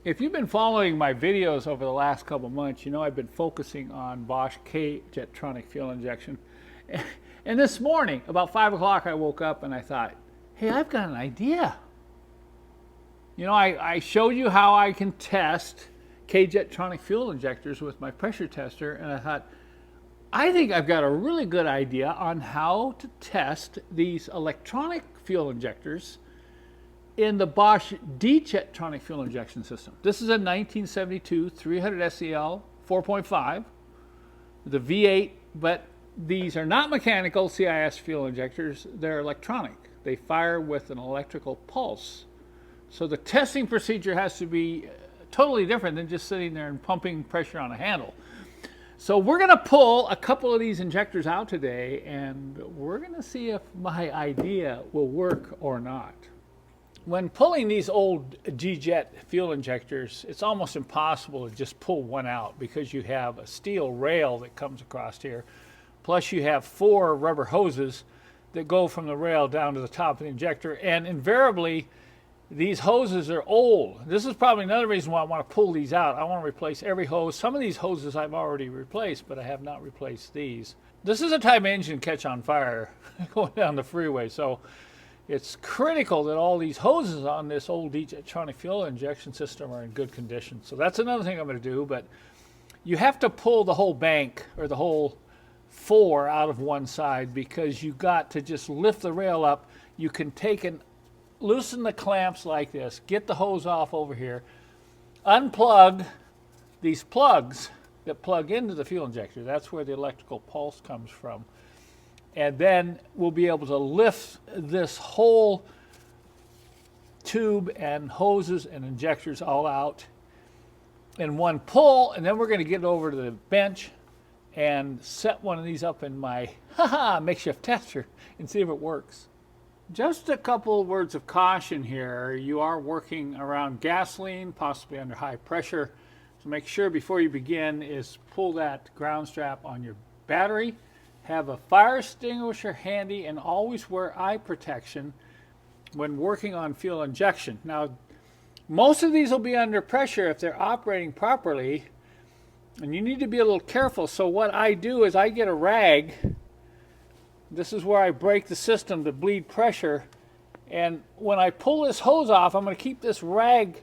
If you've been following my videos over the last couple months, you know I've been focusing on Bosch D-Jetronic fuel injection. And this morning, about 5 o'clock, I woke up and I thought, hey, I've got an idea. You know, I showed you how I can test D-Jetronic fuel injectors with my pressure tester, and I thought, I think I've got a really good idea on how to test these electronic fuel injectors in the Bosch D-Jetronic fuel injection system. This is a 1972 300 SEL 4.5, the V8, but these are not mechanical CIS fuel injectors, they're electronic. They fire with an electrical pulse. So the testing procedure has to be totally different than just sitting there and pumping pressure on a handle. So we're going to pull a couple of these injectors out today, and we're going to see if my idea will work or not. When pulling these old D-Jet fuel injectors, it's almost impossible to just pull one out because you have a steel rail that comes across here. Plus you have 4 rubber hoses that go from the rail down to the top of the injector, and invariably these hoses are old. This is probably another reason why I want to pull these out. I want to replace every hose. Some of these hoses I've already replaced, but I have not replaced these. This is a type of engine catch on fire going down the freeway, so it's critical that all these hoses on this old D-Jetronic fuel injection system are in good condition. So that's another thing I'm going to do, but you have to pull the whole bank or the whole 4 out of one side because you got to just lift the rail up. You can take and loosen the clamps like this, get the hose off over here, unplug these plugs that plug into the fuel injector. That's where the electrical pulse comes from. And then we'll be able to lift this whole tube and hoses and injectors all out in one pull, and then we're going to get over to the bench and set one of these up in my makeshift tester and see if it works. Just a couple of words of caution here. You are working around gasoline, possibly under high pressure. So make sure before you begin is pull that ground strap on your battery. Have a fire extinguisher handy and always wear eye protection when working on fuel injection. Now, most of these will be under pressure if they're operating properly, and you need to be a little careful. So what I do is I get a rag. This is where I break the system to bleed pressure, and when I pull this hose off, I'm going to keep this rag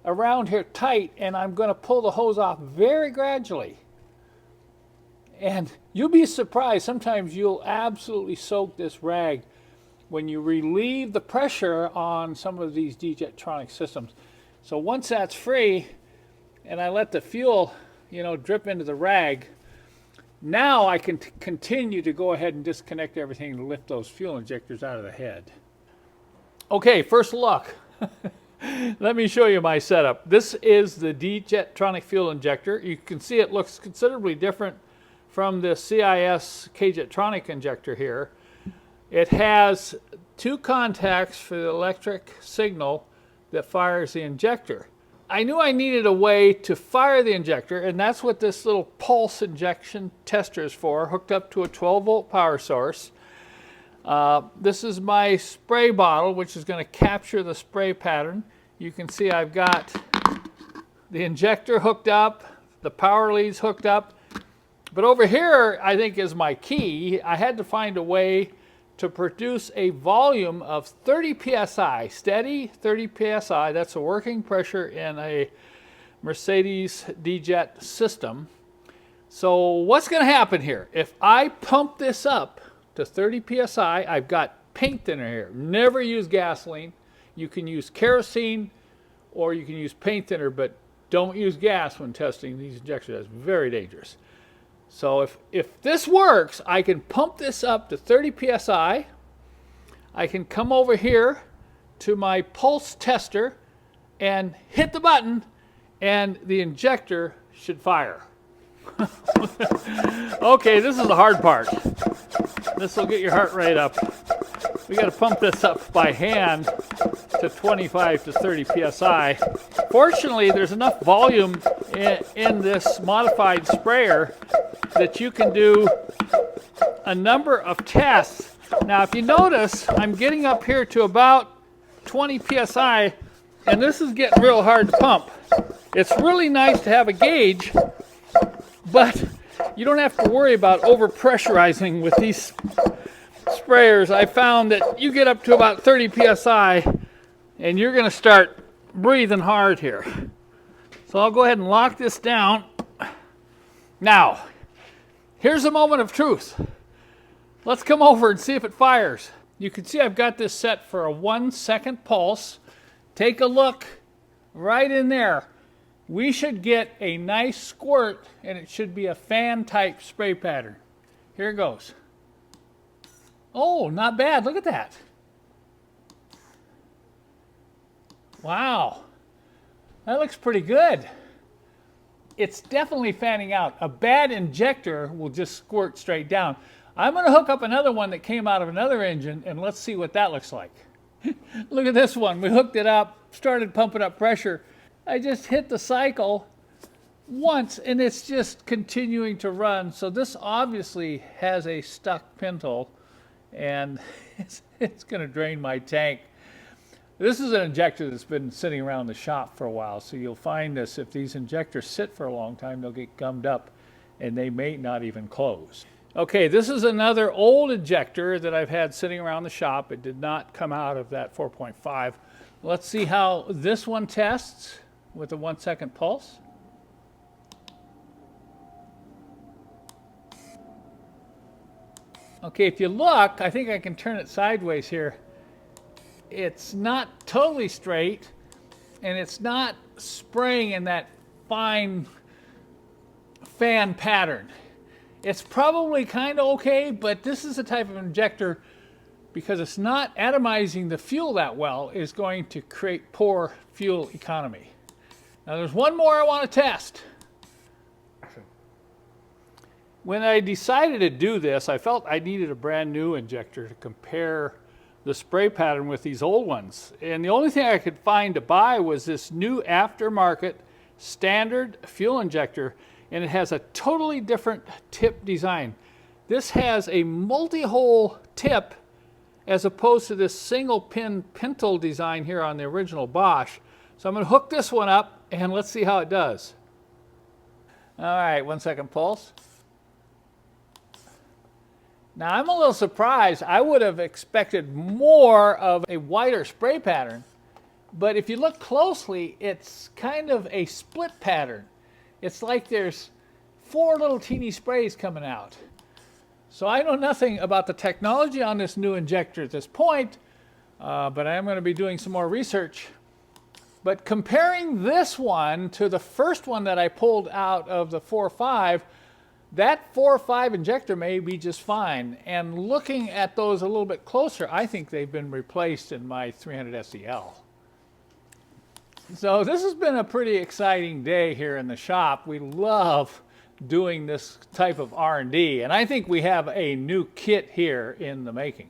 around here tight, and I'm going to pull the hose off very gradually. And you'll be surprised, sometimes you'll absolutely soak this rag when you relieve the pressure on some of these D-Jetronic systems. So once that's free and I let the fuel, drip into the rag, now I can continue to go ahead and disconnect everything and lift those fuel injectors out of the head. Okay, first look. Let me show you my setup. This is the D-Jetronic fuel injector. You can see it looks considerably different from the CIS D-Jetronic injector here. It has 2 contacts for the electric signal that fires the injector. I knew I needed a way to fire the injector, and that's what this little pulse injection tester is for, hooked up to a 12-volt power source. This is my spray bottle, which is going to capture the spray pattern. You can see I've got the injector hooked up, the power leads hooked up. But over here, I think, is my key. I had to find a way to produce a volume of 30 psi, steady 30 psi. That's a working pressure in a Mercedes D-Jet system. So what's going to happen here? If I pump this up to 30 psi, I've got paint thinner here. Never use gasoline. You can use kerosene or you can use paint thinner, but don't use gas when testing these injectors. That's very dangerous. So if this works, I can pump this up to 30 psi. I can come over here to my pulse tester and hit the button, and the injector should fire. Okay, this is the hard part. This will get your heart rate up. We got to pump this up by hand to 25 to 30 psi. Fortunately, there's enough volume in this modified sprayer that you can do a number of tests. Now, if you notice, I'm getting up here to about 20 psi, and this is getting real hard to pump. It's really nice to have a gauge, but you don't have to worry about over-pressurizing with these sprayers. I found that you get up to about 30 psi and you're going to start breathing hard here. So I'll go ahead and lock this down. Now, here's a moment of truth. Let's come over and see if it fires. You can see I've got this set for a 1-second pulse. Take a look right in there. We should get a nice squirt, and it should be a fan type spray pattern. Here it goes. Oh, not bad. Look at that. Wow. That looks pretty good. It's definitely fanning out. A bad injector will just squirt straight down. I'm going to hook up another one that came out of another engine, and let's see what that looks like. Look at this one. We hooked it up, started pumping up pressure. I just hit the cycle once, and it's just continuing to run. So this obviously has a stuck pintle, and it's going to drain my tank. This is an injector that's been sitting around the shop for a while, so you'll find this. If these injectors sit for a long time, they'll get gummed up, and they may not even close. Okay, this is another old injector that I've had sitting around the shop. It did not come out of that 4.5. Let's see how this one tests with a 1-second pulse. Okay, if you look, I think I can turn it sideways here. It's not totally straight, and it's not spraying in that fine fan pattern. It's probably kind of okay, but this is the type of injector, because it's not atomizing the fuel that well, is going to create poor fuel economy. Now there's one more I want to test. When I decided to do this, I felt I needed a brand new injector to compare the spray pattern with these old ones. And the only thing I could find to buy was this new aftermarket standard fuel injector, and it has a totally different tip design. This has a multi-hole tip as opposed to this single pin pintle design here on the original Bosch. So I'm going to hook this one up and let's see how it does. All right, 1-second pulse. Now I'm a little surprised. I would have expected more of a wider spray pattern, but if you look closely, it's kind of a split pattern. It's like there's 4 little teeny sprays coming out. So I know nothing about the technology on this new injector at this point, but I am going to be doing some more research. But comparing this one to the first one that I pulled out of the 4.5, that 4.5 injector may be just fine. And looking at those a little bit closer, I think they've been replaced in my 300 SEL. So this has been a pretty exciting day here in the shop. We love doing this type of R&D, and I think we have a new kit here in the making.